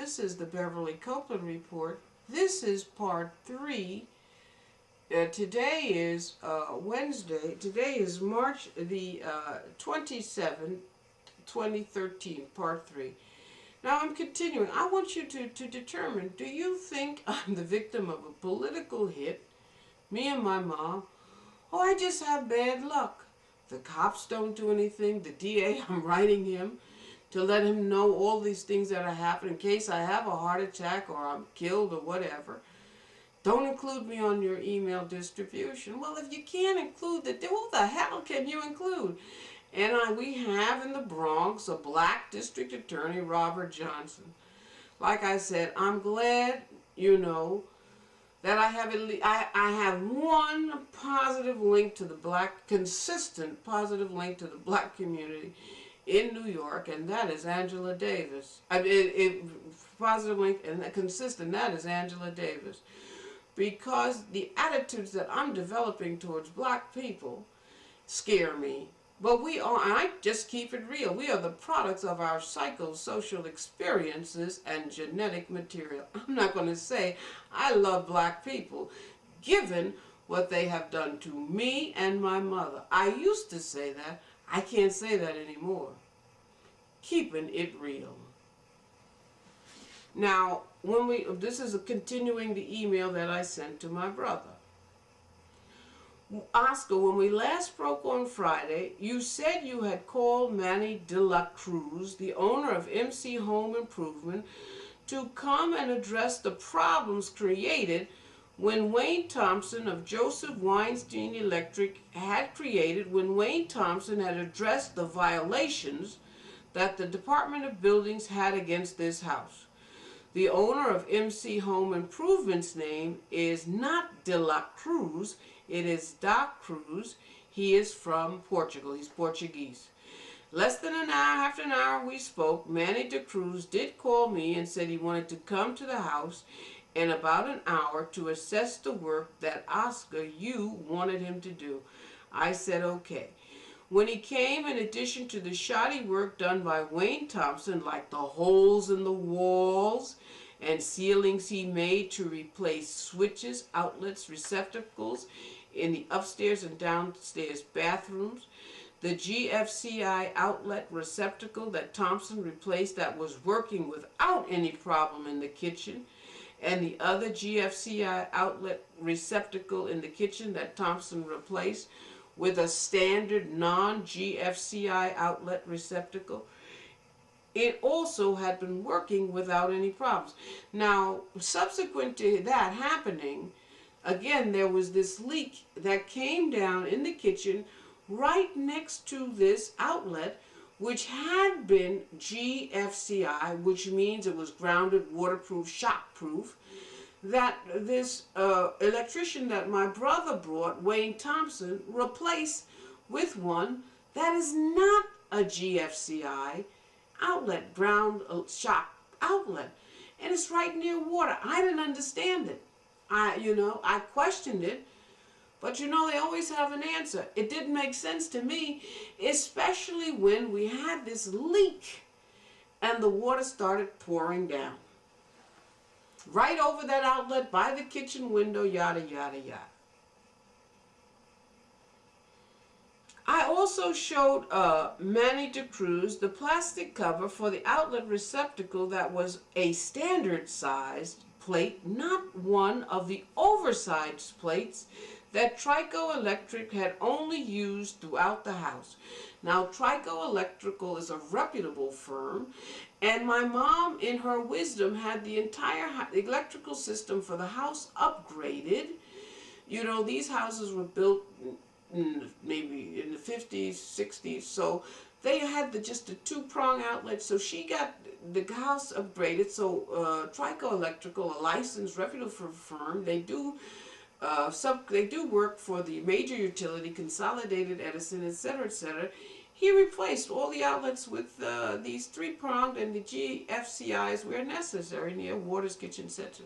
This is the Beverly Copeland Report. This is part 3. Today is Wednesday. Today is March the 27th, 2013, part 3. Now I'm continuing. I want you to determine, do you think I'm the victim of a political hit, me and my mom, or I just have bad luck? The cops don't do anything. The DA, I'm writing him to let him know all these things that are happening in case I have a heart attack or I'm killed or whatever. Don't include me on your email distribution. Well, if you can't include that, who the hell can you include? And we have in the Bronx a black district attorney, Robert Johnson. Like I said, I'm glad, you know, that I have one positive link to the black, consistent positive link to the black community in New York, and that is Angela Davis. Positive link and consistent, that is Angela Davis. Because the attitudes that I'm developing towards black people scare me. But we are, and I just keep it real, we are the products of our psychosocial experiences and genetic material. I'm not going to say I love black people, given what they have done to me and my mother. I used to say that. I can't say that anymore. Keeping it real. Now, this is continuing the email that I sent to my brother. Oscar, when we last spoke on Friday, you said you had called Manny de la Cruz, the owner of MC Home Improvement, to come and address the problems created when Wayne Thompson of Joseph Weinstein Electric had created, when Wayne Thompson had addressed the violations that the Department of Buildings had against this house. The owner of MC Home Improvement's name is not de la Cruz, it is Da Cruz. He is from Portugal, he's Portuguese. Less than an hour, after an hour we spoke, Manny de Cruz did call me and said he wanted to come to the house in about an hour to assess the work that Oscar, you wanted him to do. I said okay. When he came, in addition to the shoddy work done by Wayne Thompson, like the holes in the walls and ceilings he made to replace switches, outlets, receptacles in the upstairs and downstairs bathrooms, the GFCI outlet receptacle that Thompson replaced that was working without any problem in the kitchen, and the other GFCI outlet receptacle in the kitchen that Thompson replaced with a standard non-GFCI outlet receptacle. It also had been working without any problems. Now, subsequent to that happening, again, there was this leak that came down in the kitchen right next to this outlet, which had been GFCI, which means it was grounded, waterproof, shockproof, that this electrician that my brother brought, Wayne Thompson, replaced with one that is not a GFCI outlet, ground shock outlet. And it's right near water. I didn't understand it. I questioned it, but they always have an answer. It didn't make sense to me, especially when we had this leak and the water started pouring down. Right over that outlet, by the kitchen window, yada, yada, yada. I also showed Manny de Cruz the plastic cover for the outlet receptacle that was a standard sized plate, not one of the oversized plates that Trico Electric had only used throughout the house. Now, Trico Electrical is a reputable firm, and my mom, in her wisdom, had the entire electrical system for the house upgraded. These houses were built maybe in the 50s, 60s, so they had just a two-prong outlet. So she got the house upgraded. So Trico Electrical, a licensed reputable firm, they do work for the major utility, Consolidated Edison, etc., etc. He replaced all the outlets with these three-pronged and the GFCIs where necessary near Waters Kitchen Center.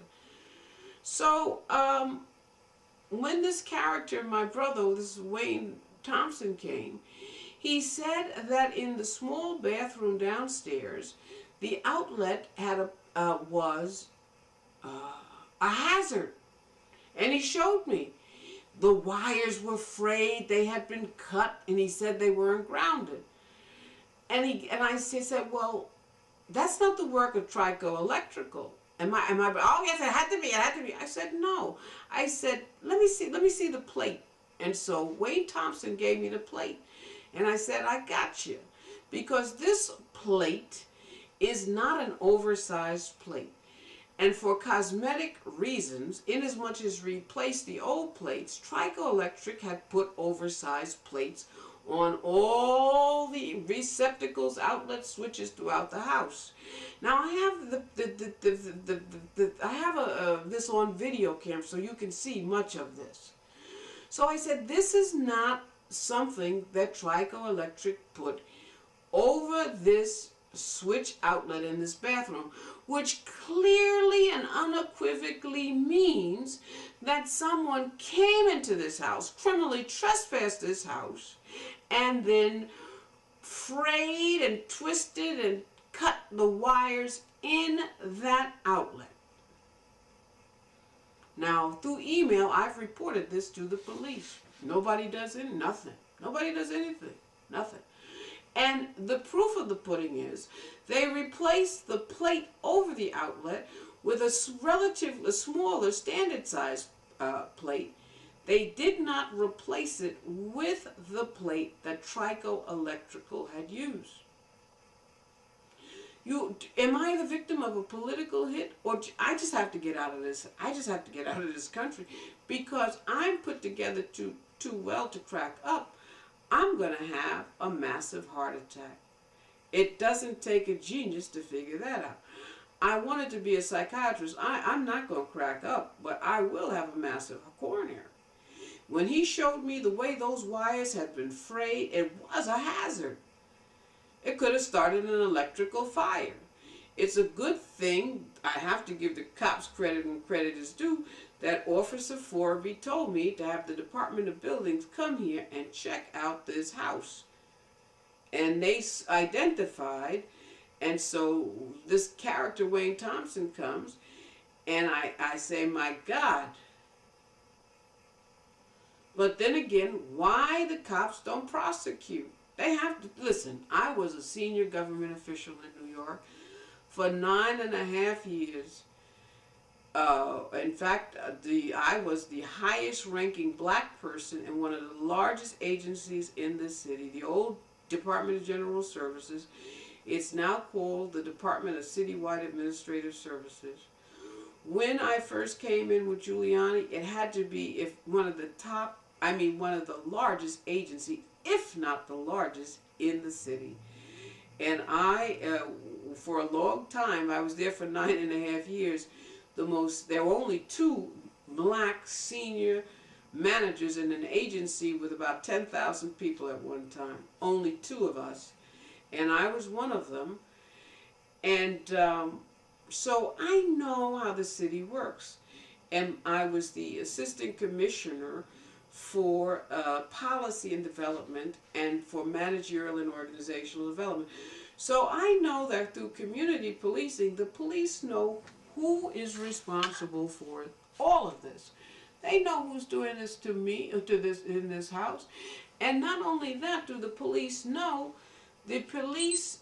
So when this character, my brother, this Wayne Thompson, came, he said that in the small bathroom downstairs, the outlet had was a hazard. And he showed me. The wires were frayed, they had been cut, and he said they weren't grounded. And I said, well, that's not the work of Trico Electrical. Oh yes, it had to be. I said, no. I said, let me see the plate. And so Wayne Thompson gave me the plate. And I said, I got you. Because this plate is not an oversized plate. And for cosmetic reasons, inasmuch as replaced the old plates, Trico Electric had put oversized plates on all the receptacles, outlet switches throughout the house. Now I have this on video camera so you can see much of this. So I said, this is not something that Trico Electric put over this switch outlet in this bathroom, which clearly and unequivocally means that someone came into this house, criminally trespassed this house, and then frayed and twisted and cut the wires in that outlet. Now, through email, I've reported this to the police. Nobody does it, nothing. Nobody does anything, nothing. And the proof of the pudding is they replaced the plate over the outlet with a relatively smaller standard size plate. They did not replace it with the plate that Trico Electrical had used. Am I the victim of a political hit, or I just have to get out of this? I just have to get out of this country because I'm put together too well to crack up. I'm going to have a massive heart attack. It doesn't take a genius to figure that out. I wanted to be a psychiatrist. I'm not going to crack up, but I will have a massive coronary. When he showed me the way those wires had been frayed, it was a hazard. It could have started an electrical fire. It's a good thing, I have to give the cops credit when credit is due, that Officer Forby told me to have the Department of Buildings come here and check out this house. And they identified, and so this character, Wayne Thompson, comes, and I say, my God. But then again, why the cops don't prosecute? They have to, listen, I was a senior government official in New York for 9.5 years. In fact, I was the highest ranking black person in one of the largest agencies in this city, the old Department of General Services. It's now called the Department of Citywide Administrative Services. When I first came in with Giuliani, it had to be one of the largest agency, if not the largest, in the city. And for a long time, I was there for 9.5 years. There were only 2 black senior managers in an agency with about 10,000 people at one time. Only 2 of us. And I was one of them. And so I know how the city works. And I was the assistant commissioner for policy and development and for managerial and organizational development. So I know that through community policing, the police know who is responsible for all of this. They know who's doing this to me, in this house. And not only that, do the police know, the police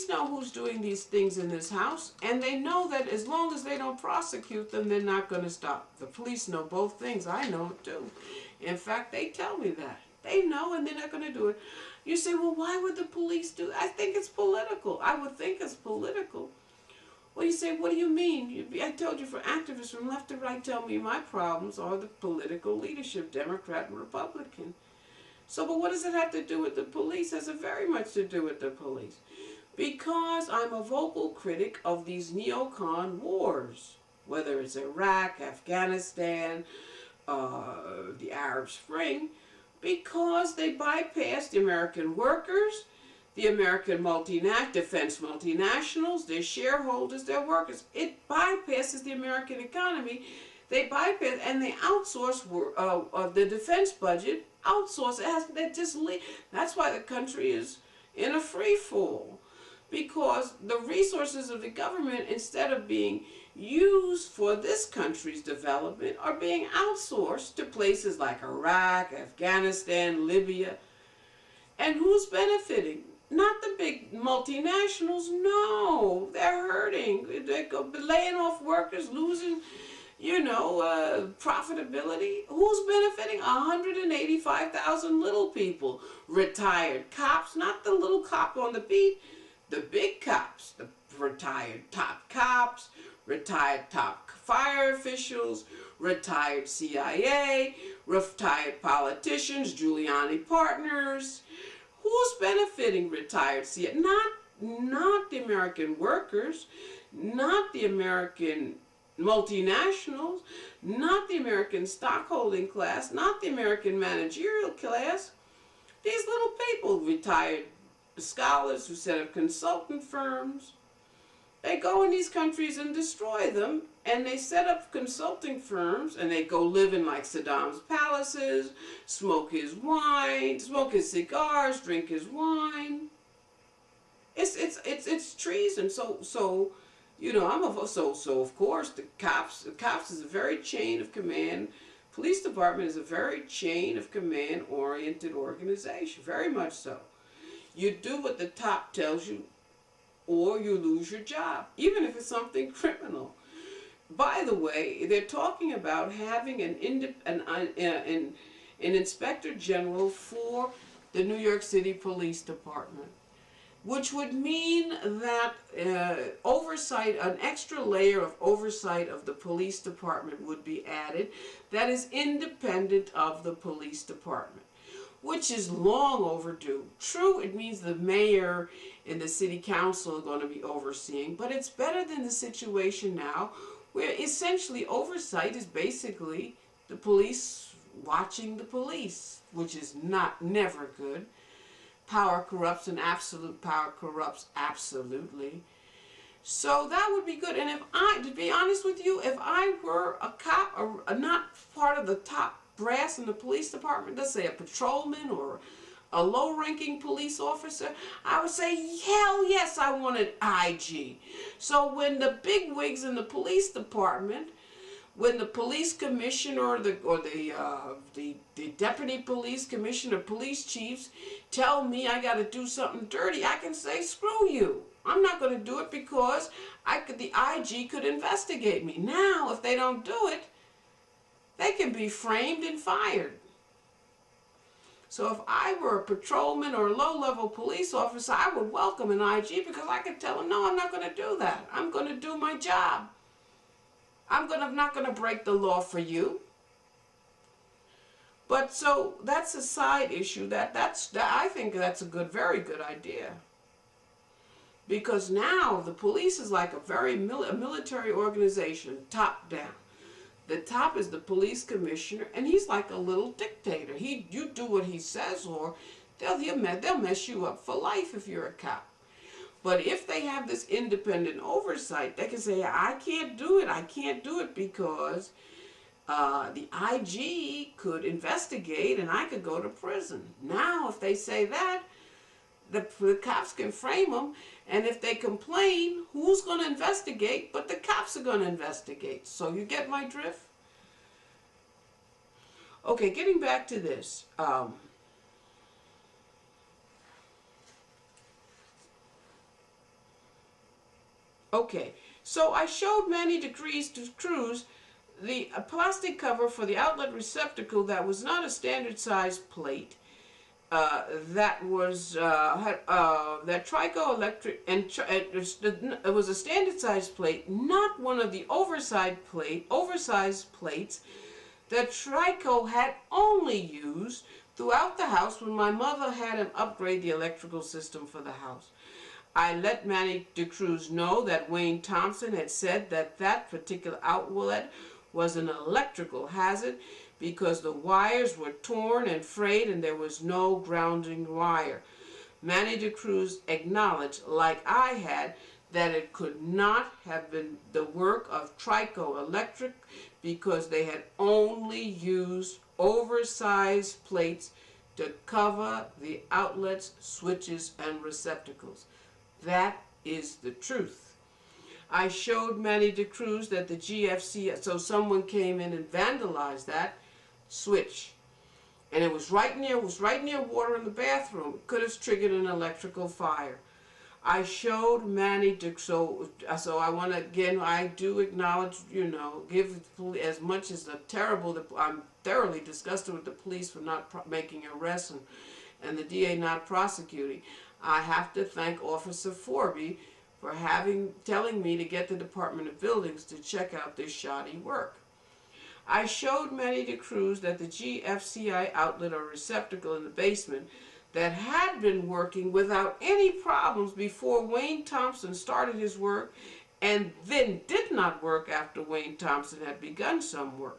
know who's doing these things in this house, and they know that as long as they don't prosecute them, they're not going to stop. The police know both things. I know it too. In fact, they tell me that. They know, and they're not going to do it. You say, well, why would the police do it? I think it's political. I would think it's political. Well, you say, what do you mean? I told you, for activists from left to right tell me my problems are the political leadership, Democrat and Republican. So, but what does it have to do with the police? It has very much to do with the police. Because I'm a vocal critic of these neocon wars, whether it's Iraq, Afghanistan, the Arab Spring, because they bypass the American workers, the American defense multinationals, their shareholders, their workers. It bypasses the American economy. They bypass and they outsource the defense budget. Outsource it. That's why the country is in a free fall. because the resources of the government, instead of being used for this country's development, are being outsourced to places like Iraq, Afghanistan, Libya. And who's benefiting? Not the big multinationals, no. They're hurting. They're laying off workers, losing, profitability. Who's benefiting? 185,000 little people. Retired cops, not the little cop on the beat, the big cops, the retired top cops, retired top fire officials, retired CIA, retired politicians, Giuliani partners. Who's benefiting retired CIA? Not the American workers, not the American multinationals, not the American stockholding class, not the American managerial class. These little people, retired scholars who set up consultant firms, they go in these countries and destroy them, and they set up consulting firms, and they go live in like Saddam's palaces, smoke his wine, smoke his cigars, drink his wine. It's treason. So of course the cops is a very chain of command. Police department is a very chain of command oriented organization, very much so. You do what the top tells you, or you lose your job, even if it's something criminal. By the way, they're talking about having an inspector general for the New York City Police Department, which would mean that oversight, an extra layer of oversight of the police department would be added that is independent of the police department, which is long overdue. True, it means the mayor and the city council are going to be overseeing, but it's better than the situation now where essentially oversight is basically the police watching the police, which is never good. Power corrupts, and absolute power corrupts absolutely. So that would be good. And to be honest with you, if I were a cop, or not part of the top brass in the police department, let's say a patrolman or a low-ranking police officer, I would say, hell yes, I want an IG. So when the big wigs in the police department, when the police commissioner or the deputy police commissioner, police chiefs tell me I got to do something dirty, I can say, screw you. I'm not going to do it because the IG could investigate me. Now, if they don't do it, they can be framed and fired. So if I were a patrolman or a low-level police officer, I would welcome an IG because I could tell them, no, I'm not going to do that. I'm going to do my job. I'm not going to break the law for you. But so that's a side issue. I think that's a very good idea. Because now the police is like a military organization, top down. The top is the police commissioner, and he's like a little dictator. You do what he says, or they'll mess you up for life if you're a cop. But if they have this independent oversight, they can say, I can't do it. I can't do it because the IG could investigate and I could go to prison. Now, if they say that, the cops can frame them, and if they complain, who's going to investigate? But the cops are going to investigate. So you get my drift? Okay, getting back to this. Okay, so I showed Manny Cruz the plastic cover for the outlet receptacle that was not a standard size plate. That was that Trico Electric, and it was a standard size plate, not one of the oversized plates that Trico had only used throughout the house when my mother had him upgrade the electrical system for the house. I let Manny Cruz know that Wayne Thompson had said that that particular outlet was an electrical hazard because the wires were torn and frayed and there was no grounding wire. Manny Cruz acknowledged, like I had, that it could not have been the work of Trico Electric because they had only used oversized plates to cover the outlets, switches, and receptacles. That is the truth. I showed Manny DeCruz that the GFC, so someone came in and vandalized that switch. And it was right near water in the bathroom. It could have triggered an electrical fire. I showed Manny so I want to, again, I do acknowledge, give as much as I'm thoroughly disgusted with the police for not making arrests and the DA not prosecuting. I have to thank Officer Forby for telling me to get the Department of Buildings to check out this shoddy work. I showed Manny DeCruz that the GFCI outlet or receptacle in the basement that had been working without any problems before Wayne Thompson started his work and then did not work after Wayne Thompson had begun some work.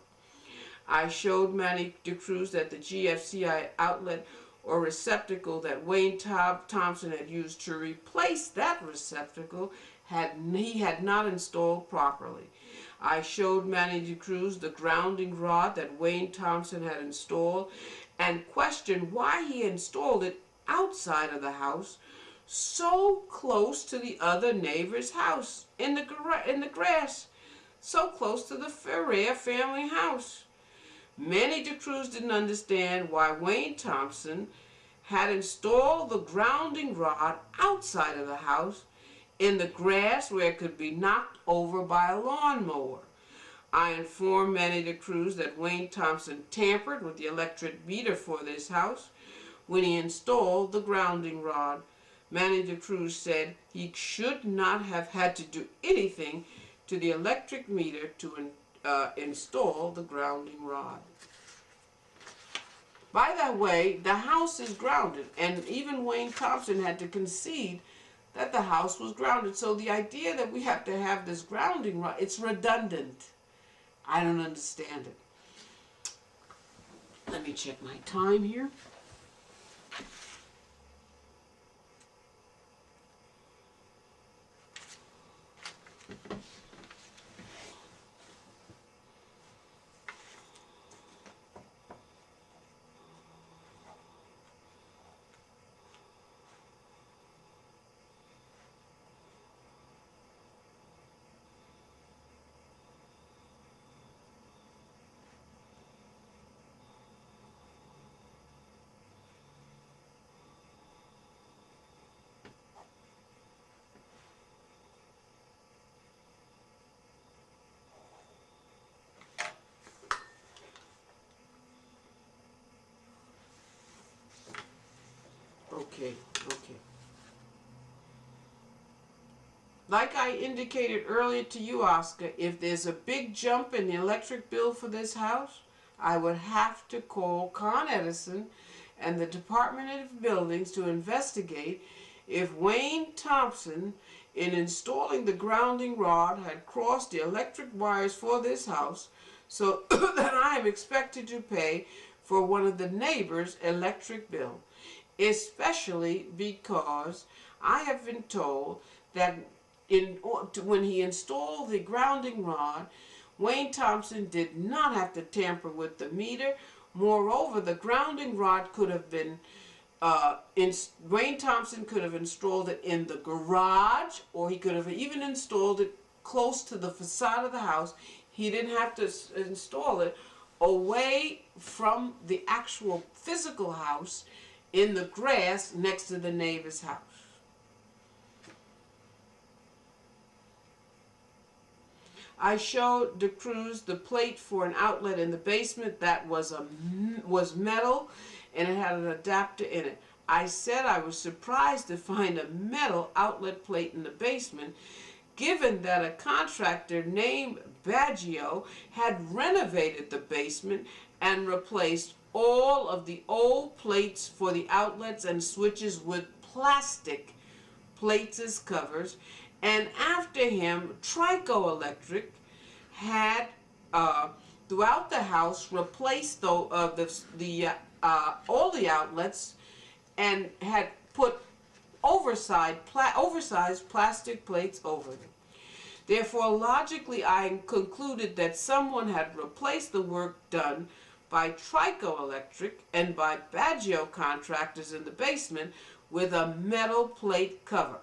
I showed Manny DeCruz that the GFCI outlet or receptacle that Wayne Thompson had used to replace that receptacle he had not installed properly. I showed Manny DeCruz the grounding rod that Wayne Thompson had installed and questioned why he installed it outside of the house so close to the other neighbor's house in the grass, so close to the Ferrer family house. Manny DeCruz didn't understand why Wayne Thompson had installed the grounding rod outside of the house in the grass where it could be knocked over by a lawnmower. I informed Manny DeCruz that Wayne Thompson tampered with the electric meter for this house when he installed the grounding rod. Manny DeCruz said he should not have had to do anything to the electric meter to install the grounding rod. By that way, the house is grounded, and even Wayne Thompson had to concede that the house was grounded. So the idea that we have to have this grounding rod, it's redundant. I don't understand it. Let me check my time here. Okay. Like I indicated earlier to you, Oscar, if there's a big jump in the electric bill for this house, I would have to call Con Edison and the Department of Buildings to investigate if Wayne Thompson, in installing the grounding rod, had crossed the electric wires for this house so that I am expected to pay for one of the neighbors' electric bill. Especially because I have been told that when he installed the grounding rod, Wayne Thompson did not have to tamper with the meter. Moreover, the grounding rod could have been, Wayne Thompson could have installed it in the garage, or he could have even installed it close to the facade of the house. He didn't have to install it away from the actual physical house in the grass next to the neighbor's house. I showed DeCruz the plate for an outlet in the basement that was metal and it had an adapter in it. I said I was surprised to find a metal outlet plate in the basement, given that a contractor named Baggio had renovated the basement and replaced all of the old plates for the outlets and switches with plastic plates as covers. And after him, Trico Electric had throughout the house replaced all the outlets and had put oversized plastic plates over them. Therefore, logically, I concluded that someone had replaced the work done by Trico Electric and by Baggio contractors in the basement with a metal plate cover.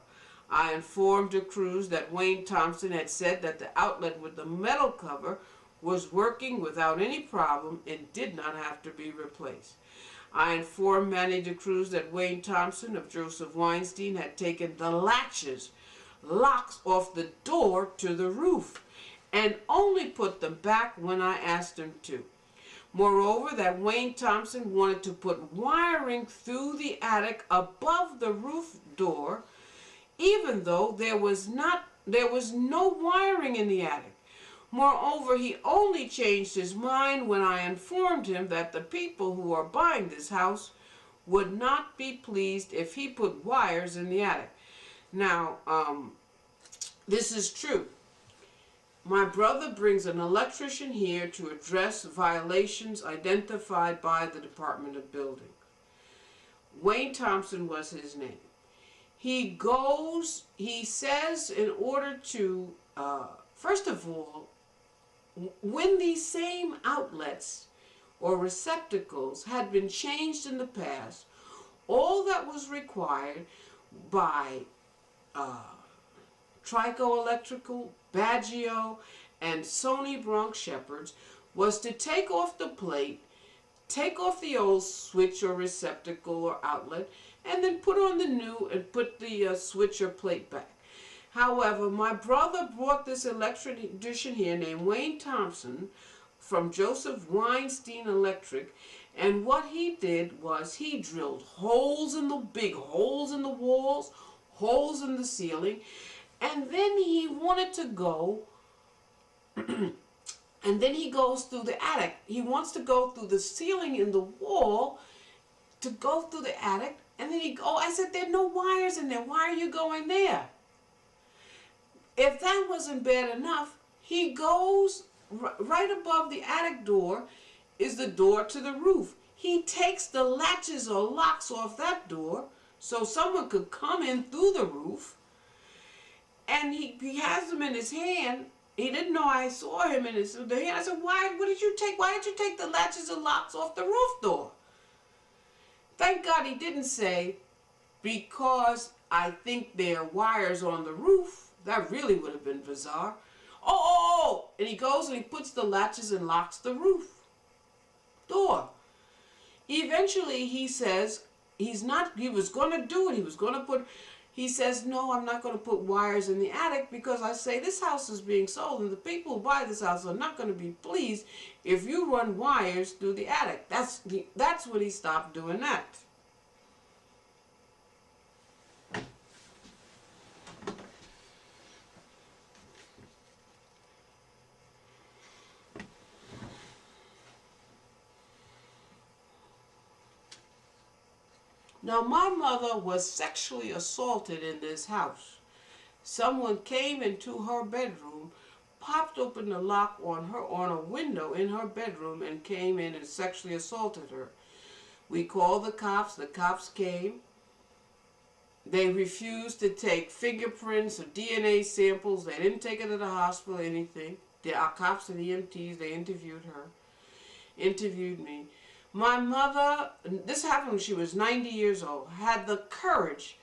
I informed the crews that Wayne Thompson had said that the outlet with the metal cover was working without any problem and did not have to be replaced. I informed Manny DeCruz that Wayne Thompson of Joseph Weinstein had taken the locks off the door to the roof, and only put them back when I asked him to. Moreover, that Wayne Thompson wanted to put wiring through the attic above the roof door, even though there was no wiring in the attic. Moreover, he only changed his mind when I informed him that the people who are buying this house would not be pleased if he put wires in the attic. Now, this is true. My brother brings an electrician here to address violations identified by the Department of Building. Wayne Thompson was his name. He says in order to, first of all, when these same outlets or receptacles had been changed in the past, all that was required by Trico Electrical, Baggio, and Sony Bronx Shepherds was to take off the plate, take off the old switch or receptacle or outlet, and then put on the new and put the switch or plate back. However, my brother brought this electrician here named Wayne Thompson from Joseph Weinstein Electric, and what he did was he drilled big holes in the walls, holes in the ceiling, and then he wanted to go, and then he goes through the attic. He wants to go through the ceiling in the wall to go through the attic, and then I said, there are no wires in there. Why are you going there? If that wasn't bad enough, he goes right above the attic door is the door to the roof. He takes the latches or locks off that door so someone could come in through the roof, and he has them in his hand. He didn't know I saw him in his hand. I said, why did you take the latches and locks off the roof door? Thank God he didn't say, because I think there are wires on the roof. That really would have been bizarre. Oh! And he goes and he puts the latches and locks the roof door. Eventually he says he was going to do it. He says, no, I'm not going to put wires in the attic, because I say this house is being sold and the people who buy this house are not going to be pleased if you run wires through the attic. That's when he stopped doing that. Now, my mother was sexually assaulted in this house. Someone came into her bedroom, popped open the lock on a window in her bedroom, and came in and sexually assaulted her. We called the cops. The cops came. They refused to take fingerprints or DNA samples. They didn't take her to the hospital or anything. Our cops and EMTs, they interviewed me. My mother, this happened when she was 90 years old, had the courage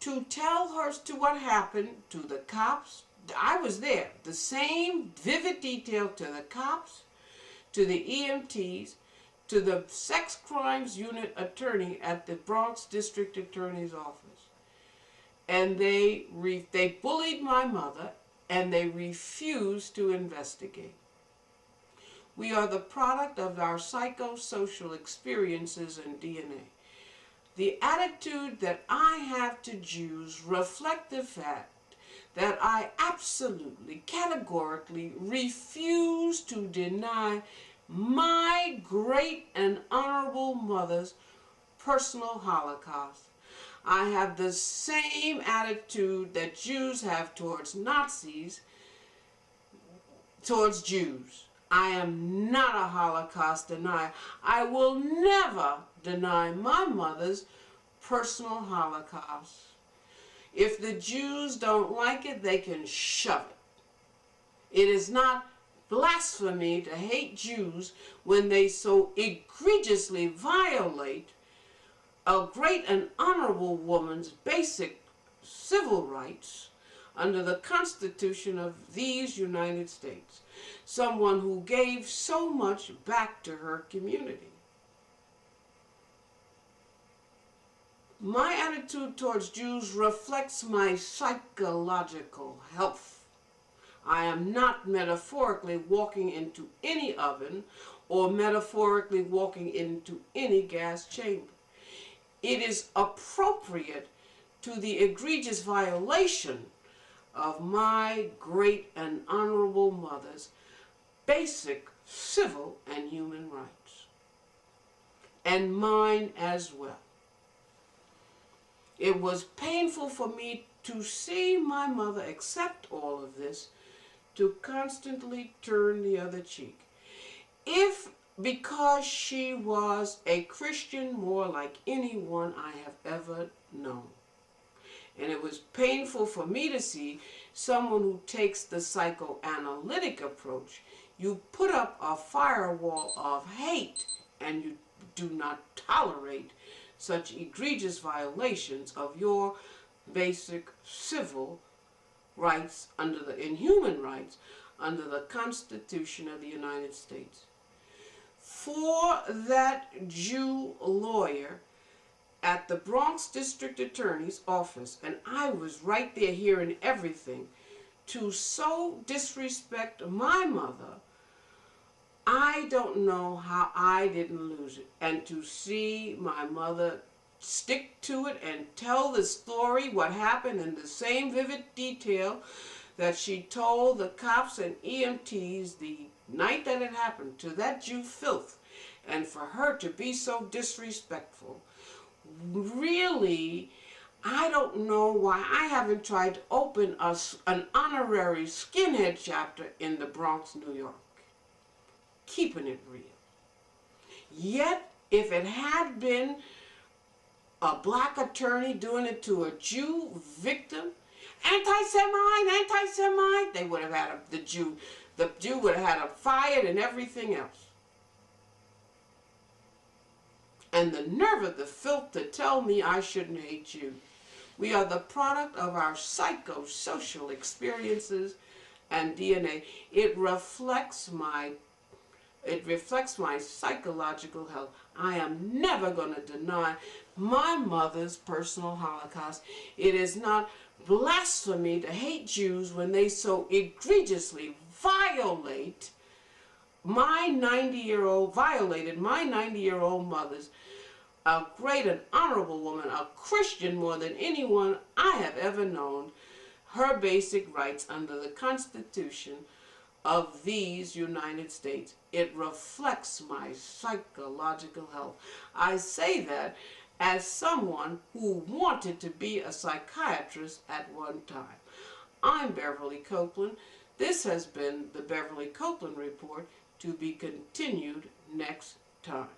to tell her what happened to the cops. I was there. The same vivid detail to the cops, to the EMTs, to the sex crimes unit attorney at the Bronx District Attorney's Office. And they bullied my mother, and they refused to investigate. We are the product of our psychosocial experiences and DNA. The attitude that I have to Jews reflect the fact that I absolutely, categorically refuse to deny my great and honorable mother's personal Holocaust. I have the same attitude that Jews have towards Nazis, towards Jews. I am not a Holocaust denier. I will never deny my mother's personal Holocaust. If the Jews don't like it, they can shove it. It is not blasphemy to hate Jews when they so egregiously violate a great and honorable woman's basic civil rights under the Constitution of these United States. Someone who gave so much back to her community. My attitude towards Jews reflects my psychological health. I am not metaphorically walking into any oven or metaphorically walking into any gas chamber. It is appropriate to the egregious violation of my great and honorable mother's basic civil and human rights, and mine as well. It was painful for me to see my mother accept all of this, to constantly turn the other cheek. If because she was a Christian more like anyone I have ever known. And it was painful for me to see someone who takes the psychoanalytic approach. You put up a firewall of hate and you do not tolerate such egregious violations of your basic civil rights and human rights under the Constitution of the United States. For that Jew lawyer at the Bronx District Attorney's office, and I was right there hearing everything, to so disrespect my mother, I don't know how I didn't lose it. And to see my mother stick to it and tell the story, what happened in the same vivid detail that she told the cops and EMTs the night that it happened, to that Jew filth, and for her to be so disrespectful. Really, I don't know why I haven't tried to open an honorary skinhead chapter in the Bronx, New York. Keeping it real. Yet, if it had been a black attorney doing it to a Jew victim, anti-Semite, they would have had the Jew would have had him fired and everything else. And the nerve of the filth to tell me I shouldn't hate you. We are the product of our psychosocial experiences and DNA. It reflects my psychological health. I am never going to deny my mother's personal Holocaust. It is not blasphemy to hate Jews when they so egregiously violated my 90-year-old mother's, a great and honorable woman, a Christian more than anyone I have ever known, her basic rights under the Constitution of these United States. It reflects my psychological health. I say that as someone who wanted to be a psychiatrist at one time. I'm Beverly Copeland. This has been the Beverly Copeland Report, to be continued next time.